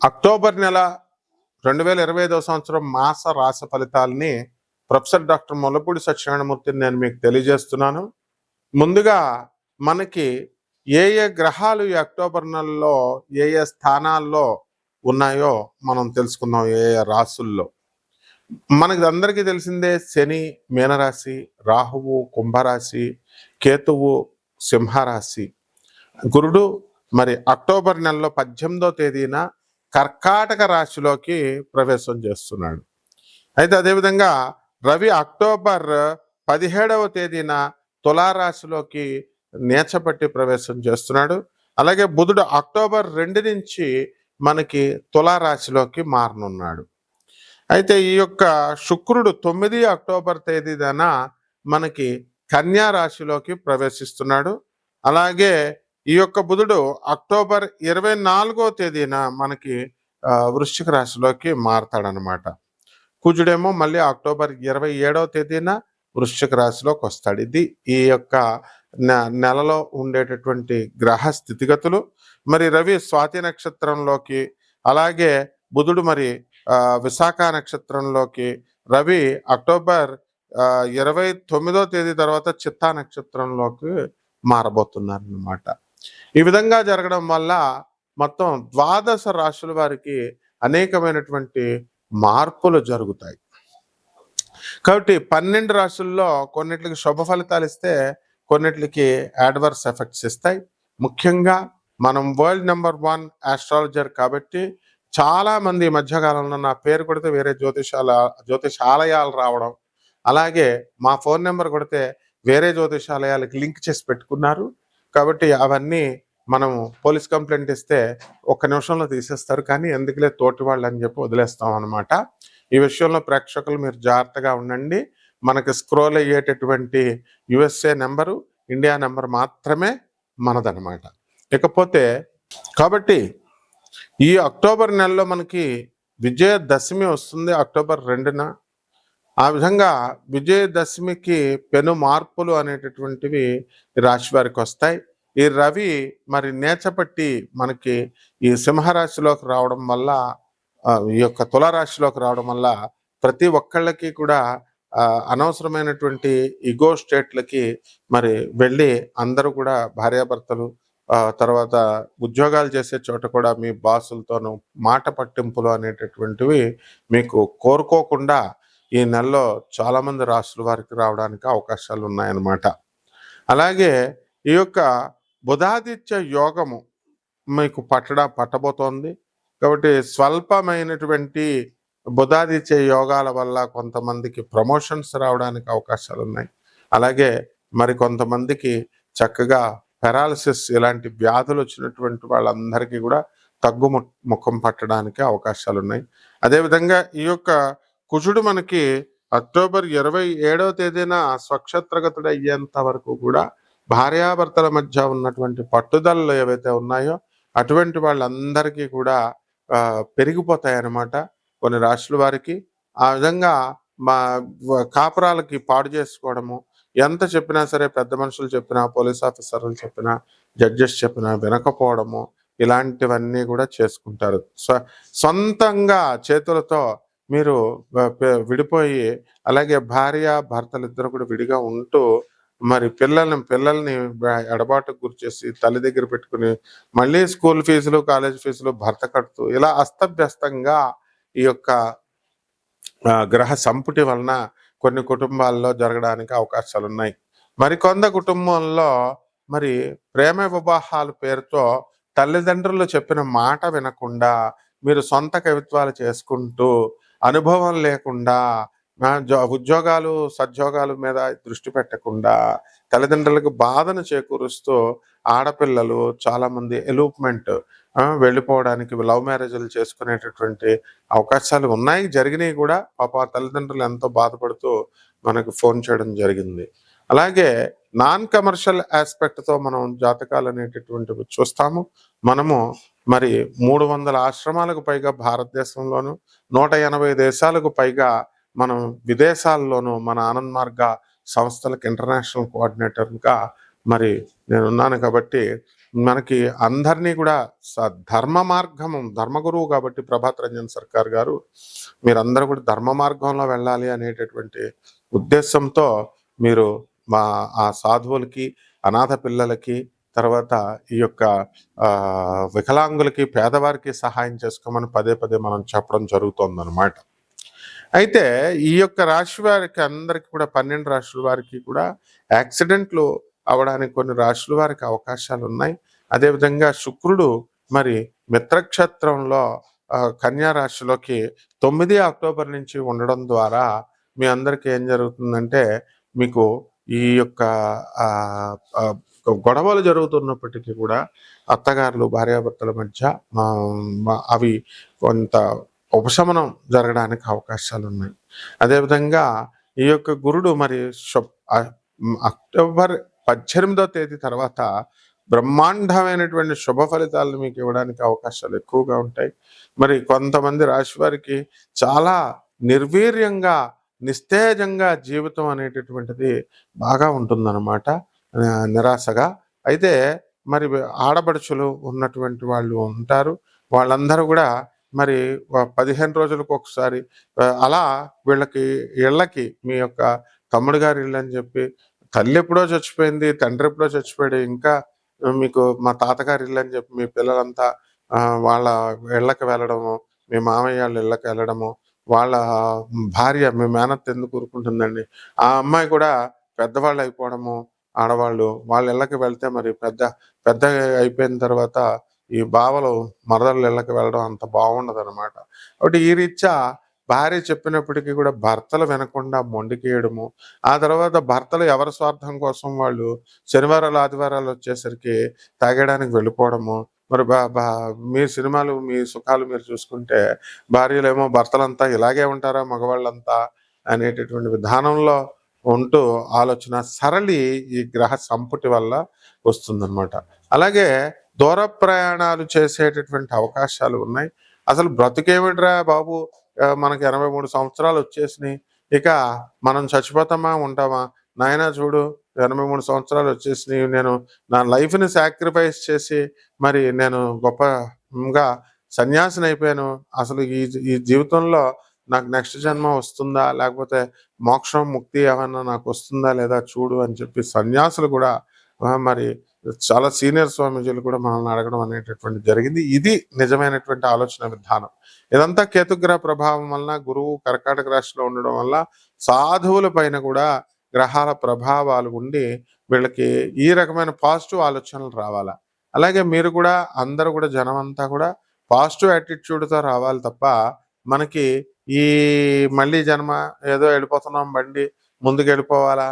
October నెల 2025 సంవత్సరం మాస రాశి ఫలితాలని ప్రొఫెసర్ డాక్టర్ ముల్లపూడి సత్యనారాయణమూర్తిని నేను మీకు తెలియజేస్తున్నాను. ముందుగా మనకి ఏ ఏ గ్రహాలు ఈ అక్టోబర్ నెలలో ఏ ఏ స్థానాల్లో ఉన్నాయో మనం తెలుసుకుందాం. ఏ ఏ రాసుల్లో మనకి అందరికీ తెలిసిందే, శని మీనరాశి, రాహువు కుంభరాశి, కేతువు సింహరాశి, గురుడు మరి అక్టోబర్ నెలలో 18వ తేదీన కర్కాటక రాశిలోకి ప్రవేశం చేస్తున్నాడు. అయితే అదేవిధంగా రవి అక్టోబర్ 17వ తేదీన తులారాశిలోకి నీచపట్టి ప్రవేశం చేస్తున్నాడు. అలాగే బుధుడు అక్టోబర్ 2 నుంచి మనకి తులారాశిలోకి మారనున్నాడు. అయితే ఈ యొక్క శుక్రుడు 9 అక్టోబర్ తేదీన మనకి కన్యా రాశిలోకి ప్రవేశిస్తున్నాడు. అలాగే ఈ యొక్క బుధుడు అక్టోబర్ 24వ తేదీన మనకి వృశ్చిక రాశిలోకి మారతాడనమాట. కుజుడేమో మళ్ళీ అక్టోబర్ 27వ తేదీన వృశ్చిక రాశిలోకి వస్తాడు. ఇది ఈ యొక్క నెలలో ఉండేటటువంటి గ్రహ స్థితిగతులు. మరి రవి స్వాతి నక్షత్రంలోకి, అలాగే బుధుడు మరి విశాఖ నక్షత్రంలోకి, రవి అక్టోబర్ 29వ తేదీ తర్వాత చిత్తా నక్షత్రంలోకి మారబోతున్నారు అన్నమాట. ఈ విధంగా జరగడం వల్ల మొత్తం 12 రాశుల వారికి అనేకమైనటువంటి మార్పులు జరుగుతాయి. కాబట్టి 12 రాశుల్లో కొన్నిటికి శుభ ఫలితాలు ఇస్తే కొన్నిటికి అడ్వర్స్ ఎఫెక్ట్స్ ఇస్తాయి. ముఖ్యంగా మనం వరల్డ్ నెంబర్ 1 ఆస్ట్రాలజర్ కాబట్టి చాలా మంది ఈ మధ్యకాలంలో నా పేరు కొడితే వేరే జ్యోతిషాలయాలు రావడం, అలాగే మా ఫోన్ నెంబర్ కొడితే వేరే జ్యోతిషాలయాలకు లింక్ చేసి పెట్టుకున్నారు. కాబట్టి అవన్నీ మనం పోలీస్ కంప్లైంట్ ఇస్తే 1 నిమిషంలో తీసేస్తారు, కానీ ఎందుకులే తోటి వాళ్ళు అని చెప్పి వదిలేస్తాం అనమాట. ఈ విషయంలో ప్రేక్షకులు మీరు జాగ్రత్తగా ఉండండి. మనకి స్క్రోల్ అయ్యేటటువంటి యుఎస్ఏ నెంబరు, ఇండియా నెంబర్ మాత్రమే మనదనమాట. ఇకపోతే కాబట్టి ఈ అక్టోబర్ నెలలో మనకి విజయదశమి వస్తుంది అక్టోబర్ 2న. ఆ విధంగా విజయదశమికి పెను మార్పులు అనేటటువంటివి రాశి వారికి వస్తాయి. ఈ రవి మరి నేచపట్టి మనకి ఈ సింహరాశిలోకి రావడం వల్ల, ఈ యొక్క తులారాశిలోకి రావడం వల్ల ప్రతి ఒక్కళ్ళకి కూడా అనవసరమైనటువంటి ఇగో స్టేట్లకి మరి వెళ్ళి అందరూ కూడా భార్యాభర్తలు, తర్వాత ఉద్యోగాలు చేసే చోట కూడా మీ బాసులతోనూ మాట పట్టింపులు అనేటటువంటివి మీకు కోరుకోకుండా ఈ నెలలో చాలామంది రాశుల వారికి రావడానికి అవకాశాలు ఉన్నాయన్నమాట. అలాగే ఈ యొక్క బుధాదిత్య యోగము మీకు పట్టబోతోంది. కాబట్టి స్వల్పమైనటువంటి బుధాదిత్య యోగాల వల్ల కొంతమందికి ప్రమోషన్స్ రావడానికి అవకాశాలు ఉన్నాయి. అలాగే మరి కొంతమందికి చక్కగా పెరాలసిస్ ఇలాంటి వ్యాధులు వచ్చినటువంటి వాళ్ళందరికీ కూడా ముఖం పట్టడానికి అవకాశాలు ఉన్నాయి. అదేవిధంగా ఈ యొక్క కుజుడు మనకి అక్టోబర్ 27వ తేదీన స్వక్షత్రగతుడు అయ్యేంత వరకు కూడా భార్యాభర్తల మధ్య ఉన్నటువంటి పట్టుదలలు ఏవైతే ఉన్నాయో అటువంటి వాళ్ళందరికీ కూడా పెరిగిపోతాయి అన్నమాట కొన్ని రాశుల వారికి. ఆ విధంగా మా కాపురాలకి పాడు చేసుకోవడము, ఎంత చెప్పినా సరే, పెద్ద మనుషులు చెప్పినా, పోలీస్ ఆఫీసర్లు చెప్పినా, జడ్జెస్ చెప్పినా వినకపోవడము, ఇలాంటివన్నీ కూడా చేసుకుంటారు. సొంతంగా చేతులతో మీరు విడిపోయి, అలాగే భార్య భర్తలు ఇద్దరు కూడా విడిగా ఉంటూ మరి పిల్లల్ని ఎడబాటుకు గురిచేసి తల్లి దగ్గర పెట్టుకుని మళ్ళీ స్కూల్ ఫీజులు, కాలేజ్ ఫీజులు భర్త కడుతూ ఇలా అస్తవ్యస్తంగా ఈ యొక్క గ్రహ సంపుటి వలన కొన్ని కుటుంబాల్లో జరగడానికి అవకాశాలు ఉన్నాయి. మరికొంత కుటుంబంలో మరి ప్రేమ వివాహాల పేరుతో తల్లిదండ్రులు చెప్పిన మాట వినకుండా మీరు సొంత కవిత్వాలు చేసుకుంటూ అనుభవం లేకుండా ఉద్యోగాలు సద్యోగాల మీద దృష్టి పెట్టకుండా తల్లిదండ్రులకు బాధను చేకూరుస్తూ ఆడపిల్లలు చాలామంది ఎలూప్మెంట్ వెళ్ళిపోవడానికి, లవ్ మ్యారేజ్లు చేసుకునేటటువంటి అవకాశాలు ఉన్నాయి, జరిగినాయి కూడా. పాప తల్లిదండ్రులు ఎంతో బాధపడుతూ మనకు ఫోన్ చేయడం జరిగింది. అలాగే నాన్ కమర్షియల్ ఆస్పెక్ట్తో మనం జాతకాలు అనేటటువంటివి చూస్తాము. మనము మరి 300 ఆశ్రమాలకు పైగా భారతదేశంలోను, 180 దేశాలకు పైగా మనం విదేశాల్లోనూ మన ఆనంద్ మార్గ సంస్థలకు ఇంటర్నేషనల్ కోఆర్డినేటర్గా మరి నేనున్నాను. కాబట్టి మనకి అందరినీ కూడా ధర్మ మార్గము, ధర్మగురువు కాబట్టి ప్రభాత్ రంజన్ సర్కార్ గారు మీరందరూ కూడా ధర్మ మార్గంలో వెళ్ళాలి అనేటటువంటి ఉద్దేశంతో మీరు మా ఆ సాధువులకి, అనాథ పిల్లలకి, తర్వాత ఈ యొక్క వికలాంగులకి, పేదవారికి సహాయం చేసుకోమని పదే పదే మనం చెప్పడం జరుగుతోందనమాట. అయితే ఈ యొక్క రాశి వారికి అందరికి కూడా 12 రాశుల వారికి కూడా యాక్సిడెంట్లు అవడానికి కొన్ని రాశుల వారికి అవకాశాలు ఉన్నాయి. అదేవిధంగా శుక్రుడు మరి మిత్రక్షేత్రంలో కన్యా రాశిలోకి 9 అక్టోబర్ నుంచి ఉండడం ద్వారా మీ అందరికీ ఏం జరుగుతుందంటే మీకు ఈ యొక్క గొడవలు జరుగుతున్నప్పటికీ కూడా అత్తగారులు భార్యాభర్తల మధ్య అవి కొంత ఉపశమనం జరగడానికి అవకాశాలు ఉన్నాయి. అదేవిధంగా ఈ యొక్క గురుడు మరి అక్టోబర్ 18వ తేదీ తర్వాత బ్రహ్మాండమైనటువంటి శుభ ఫలితాలను మీకు ఇవ్వడానికి అవకాశాలు ఎక్కువగా ఉంటాయి. మరి కొంతమంది రాశి వారికి చాలా నిర్వీర్యంగా, నిస్తేజంగా జీవితం అనేటటువంటిది బాగా ఉంటుందన్నమాట, నిరాశగా. అయితే మరి ఆడపడుచులు ఉన్నటువంటి వాళ్ళు ఉంటారు. వాళ్ళందరూ కూడా మరి 15 రోజులకు ఒకసారి అలా వీళ్ళకి ఇళ్ళకి మీ యొక్క తమ్ముడు గారి ఇల్లు అని చెప్పి, తల్లి ఎప్పుడో చచ్చిపోయింది, తండ్రి ఎప్పుడో చచ్చిపోయాడు, ఇంకా మీకు మా తాతగారి ఇల్లు అని చెప్పి మీ పిల్లలంతా వాళ్ళ ఇళ్ళకి వెళ్ళడము, మీ మామయ్య వాళ్ళ ఇళ్ళకి వెళ్ళడము, వాళ్ళ భార్య మీ మేనత్త ఎందుకు ఊరుకుంటుందండి, ఆ అమ్మాయి కూడా పెద్దవాళ్ళు అయిపోవడము, ఆడవాళ్ళు వాళ్ళ ఇళ్ళకి వెళ్తే మరి పెద్ద అయిపోయిన తర్వాత ఈ బావలు మరదళ్ళ ఇళ్ళకి వెళ్ళడం అంత బాగుండదు అనమాట. కాబట్టి ఈ రీత్యా భార్య చెప్పినప్పటికీ కూడా భర్తలు వినకుండా మొండికేయడము, ఆ తర్వాత భర్తలు ఎవరి స్వార్థం కోసం వాళ్ళు శనివారాలు ఆదివారాలు వచ్చేసరికి తాగడానికి వెళ్ళిపోవడము. మరి మీ సినిమాలు మీ సుఖాలు మీరు చూసుకుంటే భార్యలేమో భర్తలంతా ఇలాగే ఉంటారా మగవాళ్ళంతా అనేటటువంటి విధానంలో ఉంటూ ఆలోచన సరళి ఈ గ్రహ సంపుటి వల్ల వస్తుందన్నమాట. అలాగే దూర ప్రయాణాలు చేసేటటువంటి అవకాశాలు ఉన్నాయి. అసలు బ్రతుకేమిట్రా బాబు, మనకి 83 సంవత్సరాలు వచ్చేసినాయి, ఇక మనం చచ్చిపోతామా ఉంటామా, నాయన చూడు 83 సంవత్సరాలు వచ్చేసినాయి, నేను నా లైఫ్ని సాక్రిఫైస్ చేసి మరి నేను గొప్పగా సన్యాసిని అయిపోయాను, అసలు ఈ జీవితంలో నాకు నెక్స్ట్ జన్మ వస్తుందా, లేకపోతే మోక్షం ముక్తి ఏమన్నా నాకు వస్తుందా లేదా చూడు అని చెప్పి సన్యాసులు కూడా మరి చాలా సీనియర్ స్వామీజీలు కూడా మనల్ని అడగడం అనేటటువంటి జరిగింది. ఇది నిజమైనటువంటి ఆలోచన విధానం. ఇదంతా కేతుగ్రహ ప్రభావం వలన, గురువు కర్కాటక రాశిలో ఉండడం వల్ల సాధువుల పైన కూడా గ్రహాల ప్రభావాలు ఉండి వీళ్ళకి ఈ రకమైన పాజిటివ్ ఆలోచనలు రావాలా. అలాగే మీరు కూడా అందరూ కూడా జనం అంతా కూడా పాజిటివ్ యాటిట్యూడ్తో రావాలి తప్ప మనకి ఈ మళ్ళీ జన్మ ఏదో వెళ్ళిపోతున్నాం బండి ముందుకు వెళ్ళిపోవాలా,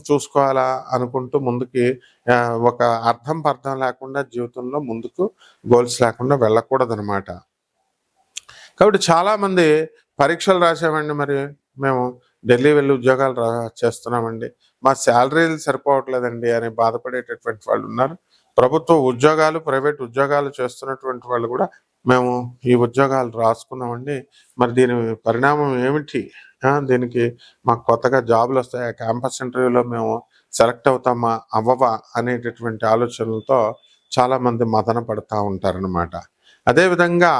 చూసుకోవాలా అనుకుంటూ ముందుకి ఒక అర్థం పర్థం లేకుండా జీవితంలో ముందుకు గోల్స్ లేకుండా వెళ్ళకూడదనమాట. కాబట్టి చాలామంది పరీక్షలు రాసామండి, మరి మేము ఢిల్లీ వెళ్ళి ఉద్యోగాలు చేస్తున్నామండి, మా శాలరీలు సరిపోవట్లేదండి అని బాధపడేటటువంటి వాళ్ళు ఉన్నారు. ప్రభుత్వ ఉద్యోగాలు, ప్రైవేట్ ఉద్యోగాలు చేస్తున్నటువంటి వాళ్ళు కూడా మేము ఈ ఉద్యోగాలు రాసుకున్నామండి, మరి దీని పరిణామం ఏమిటి, దీనికి మాకు కొత్తగా జాబులు వస్తాయా, క్యాంపస్ ఇంటర్వ్యూలో మేము సెలెక్ట్ అవుతామా అవ్వవా అనేటటువంటి ఆలోచనలతో చాలామంది మదన పడుతూ ఉంటారనమాట. అదేవిధంగా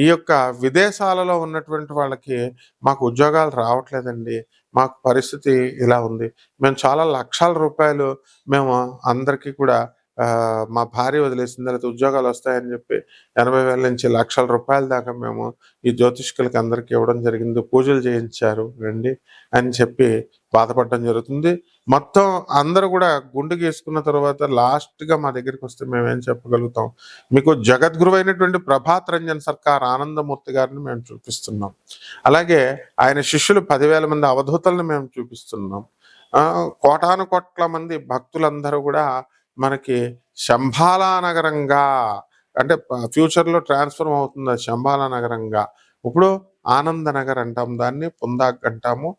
ఈ యొక్క విదేశాలలో ఉన్నటువంటి వాళ్ళకి మాకు ఉద్యోగాలు రావట్లేదండి, మాకు పరిస్థితి ఇలా ఉంది, మేము చాలా లక్షల రూపాయలు మేము అందరికీ కూడా మా భార్య వదిలేసింది, లేకపోతే ఉద్యోగాలు వస్తాయని చెప్పి 80,000 నుంచి లక్షల రూపాయల దాకా మేము ఈ జ్యోతిష్కులకి అందరికీ ఇవ్వడం జరిగింది, పూజలు చేయించారు రండి అని చెప్పి బాధపడడం జరుగుతుంది. మొత్తం అందరూ కూడా గుండు గీసుకున్న తర్వాత లాస్ట్గా మా దగ్గరికి వస్తే మేమేం చెప్పగలుగుతాం, మీకు జగద్గురు అయినటువంటి ప్రభాత్ రంజన్ సర్కార్ ఆనందమూర్తి గారిని మేము చూపిస్తున్నాం. అలాగే ఆయన శిష్యులు 10,000 మంది అవధూతలను మేము చూపిస్తున్నాం. కోటాను కోట్ల మంది భక్తులందరూ కూడా మనకి శంబాలా నగరంగా, అంటే ఫ్యూచర్లో ట్రాన్స్ఫర్మ్ అవుతుంది శంబాలా నగరంగా. ఇప్పుడు ఆనందనగర్ అంటాం, దాన్ని పుందాక్ అంటాము,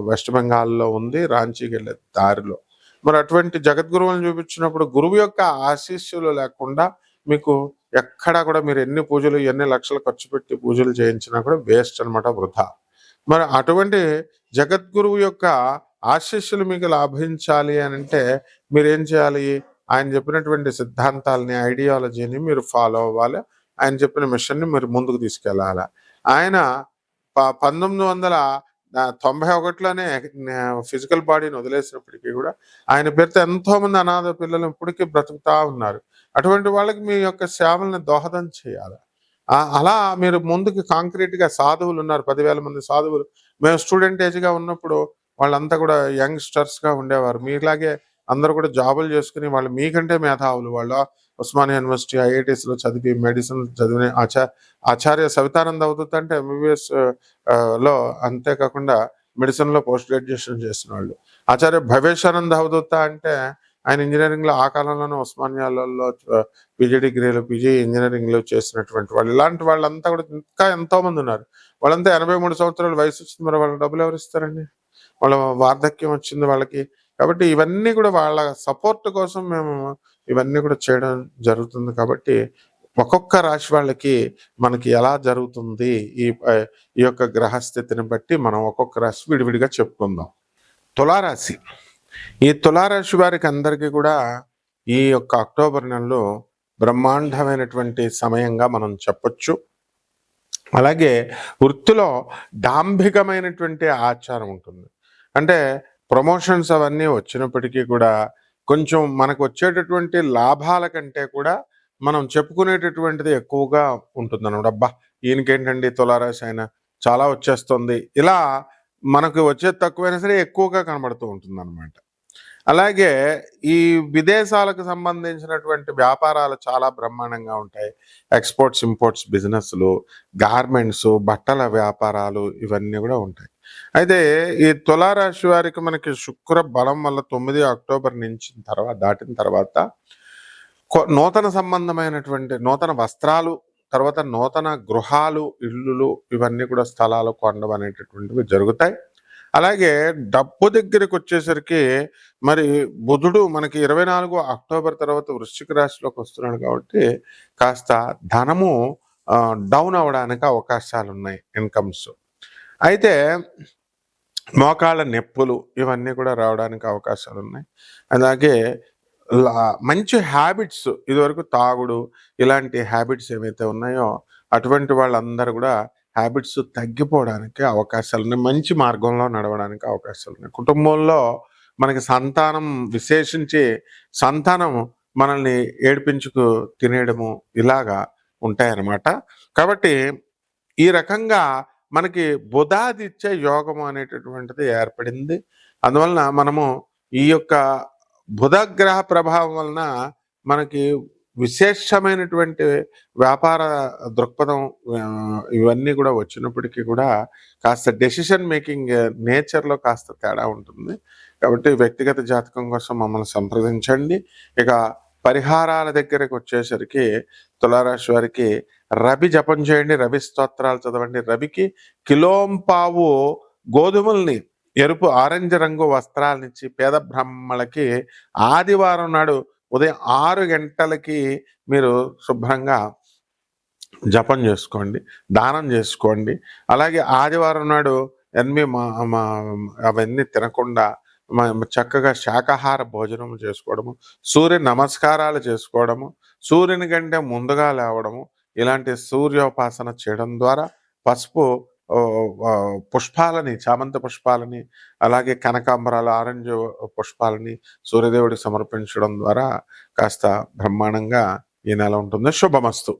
వెస్ట్ బెంగాల్లో ఉంది, రాంచీకి వెళ్ళే దారిలో. మరి అటువంటి జగద్గురువులను చూపించినప్పుడు గురువు యొక్క ఆశీస్సులు లేకుండా మీకు ఎక్కడా కూడా మీరు ఎన్ని పూజలు, ఎన్ని లక్షలు ఖర్చు పెట్టి పూజలు చేయించినా కూడా వేస్ట్ అనమాట, వృధా. మరి అటువంటి జగద్గురువు యొక్క ఆశీస్సులు మీకు లాభించాలి అని అంటే మీరేం చేయాలి, ఆయన చెప్పినటువంటి సిద్ధాంతాలని, ఐడియాలజీని మీరు ఫాలో అవ్వాలి. ఆయన చెప్పిన మిషన్‌ని మీరు ముందుకు తీసుకెళ్ళాల. ఆయన 1991లోనే ఫిజికల్ బాడీని వదిలేసినప్పటికీ కూడా ఆయన పేరుతో ఎంతోమంది అనాథ పిల్లలు ఇప్పటికీ బ్రతుకుతా ఉన్నారు. అటువంటి వాళ్ళకి మీ యొక్క సేవల్ని దోహదం చేయాలి. అలా మీరు ముందుకు కాంక్రీట్‌గా సాధువులు ఉన్నారు. 10,000 మంది సాధువులు. మేము స్టూడెంట్ ఏజ్‌గా ఉన్నప్పుడు వాళ్ళంతా కూడా యంగ్‌స్టర్స్‌గా ఉండేవారు. మీలాగే అందరూ కూడా జాబులు చేసుకుని వాళ్ళు మీకంటే మేధావులు. వాళ్ళు ఉస్మానియా యూనివర్సిటీ, ఐఐటీస్‌లో చదివి మెడిసిన్ చదివిన ఆచార్య సవితానంద అవధూత అంటే ఎంబీబీఎస్ లో అంతేకాకుండా మెడిసిన్‌లో పోస్ట్ గ్రాడ్యుయేషన్ చేసిన వాళ్ళు. ఆచార్య భవేశానంద అవధూత అంటే ఆయన ఇంజినీరింగ్‌లో ఆ కాలంలోనే ఉస్మానియాలలో పీజీ డిగ్రీలు, పీజీ ఇంజినీరింగ్‌లో చేసినటువంటి వాళ్ళు. ఇలాంటి వాళ్ళంతా కూడా ఇంకా ఎంతోమంది ఉన్నారు. వాళ్ళంతా 83 సంవత్సరాల వయసు వచ్చింది. మరి వాళ్ళకి డబ్బులు ఎవరు ఇస్తారండి? వాళ్ళ వార్ధక్యం వచ్చింది వాళ్ళకి. కాబట్టి ఇవన్నీ కూడా వాళ్ళ సపోర్ట్ కోసం మేము ఇవన్నీ కూడా చేయడం జరుగుతుంది. కాబట్టి ఒక్కొక్క రాశి వాళ్ళకి మనకి ఎలా జరుగుతుంది ఈ యొక్క గ్రహస్థితిని బట్టి మనం ఒక్కొక్క రాశి విడివిడిగా చెప్పుకుందాం. తులారాశి. ఈ తులారాశి వారికి అందరికీ కూడా ఈ యొక్క అక్టోబర్ నెలలో బ్రహ్మాండమైనటువంటి సమయంగా మనం చెప్పొచ్చు. అలాగే వృత్తిలో డాంభికమైనటువంటి ఆచారం ఉంటుంది. అంటే ప్రమోషన్స్ అవన్నీ వచ్చినప్పటికీ కూడా కొంచెం మనకు వచ్చేటటువంటి లాభాల కంటే కూడా మనం చెప్పుకునేటటువంటిది ఎక్కువగా ఉంటుందన్నమాట. అబ్బా, ఈయనకేంటండి తులారాశి ఆయన చాలా వచ్చేస్తుంది, ఇలా మనకు వచ్చేది తక్కువైనా సరే ఎక్కువగా కనబడుతూ ఉంటుంది అనమాట. అలాగే ఈ విదేశాలకు సంబంధించినటువంటి వ్యాపారాలు చాలా బ్రహ్మాండంగా ఉంటాయి. ఎక్స్పోర్ట్స్, ఇంపోర్ట్స్ బిజినెస్లు, గార్మెంట్స్, బట్టల వ్యాపారాలు ఇవన్నీ కూడా ఉంటాయి. అయితే ఈ తులారాశి వారికి మనకి శుక్ర బలం వల్ల 9 అక్టోబర్ నుంచి దాటిన తర్వాత నూతన సంబంధమైనటువంటి నూతన వస్త్రాలు, తర్వాత నూతన గృహాలు, ఇల్లులు, ఇవన్నీ కూడా స్థలాలు కొనడం అనేటటువంటివి జరుగుతాయి. అలాగే డబ్బు దగ్గరికి వచ్చేసరికి మరి బుధుడు మనకి 24 అక్టోబర్ తర్వాత వృశ్చిక రాశిలోకి వస్తున్నాడు కాబట్టి కాస్త ధనము డౌన్ అవ్వడానికి అవకాశాలు ఉన్నాయి, ఇన్కమ్స్. అయితే మోకాళ్ళ నొప్పులు ఇవన్నీ కూడా రావడానికి అవకాశాలు ఉన్నాయి. అలాగే మంచి హ్యాబిట్స్, ఇదివరకు తాగుడు ఇలాంటి హ్యాబిట్స్ ఏవైతే ఉన్నాయో అటువంటి వాళ్ళందరూ కూడా హ్యాబిట్స్ తగ్గిపోవడానికి అవకాశాలు ఉన్నాయి. మంచి మార్గంలో నడవడానికి అవకాశాలు ఉన్నాయి. కుటుంబంలో మనకి సంతానం, విశేషించి సంతానం మనల్ని ఏడిపించుకు తినేయడము ఇలాగా ఉంటాయన్నమాట. కాబట్టి ఈ రకంగా మనకి బుధాదిత్య యోగము అనేటటువంటిది ఏర్పడింది. అందువలన మనము ఈ యొక్క బుధగ్రహ ప్రభావం వలన మనకి విశేషమైనటువంటి వ్యాపార దృక్పథం ఇవన్నీ కూడా వచ్చినప్పటికీ కూడా కాస్త డెసిషన్ మేకింగ్ నేచర్లో కాస్త తేడా ఉంటుంది. కాబట్టి వ్యక్తిగత జాతకం కోసం మమ్మల్ని సంప్రదించండి. ఇక పరిహారాల దగ్గరకు వచ్చేసరికి తులారాశి వారికి రవి జపం చేయండి, రవి స్తోత్రాలు చదవండి. రవికి కిలోంపావు గోధుమల్ని ఎరుపు ఆరెంజ్ రంగు వస్త్రాలనిచ్చి పేద బ్రాహ్మణులకి ఆదివారం నాడు ఉదయం 6 గంటలకి మీరు శుభ్రంగా జపం చేసుకోండి, దానం చేసుకోండి. అలాగే ఆదివారం నాడు అవన్నీ తినకుండా చక్కగా శాకాహార భోజనం చేసుకోవడము, సూర్య నమస్కారాలు చేసుకోవడము, సూర్యుని కంటే ముందుగా లేవడము, ఇలాంటి సూర్యోపాసన చేయడం ద్వారా పసుపు పుష్పాలని, చామంతి పుష్పాలని, అలాగే కనకాంబరాలు, ఆరెంజ్ పుష్పాలని సూర్యదేవుడికి సమర్పించడం ద్వారా కాస్త బ్రహ్మాండంగా ఈ నెల ఉంటుంది. శుభమస్తు.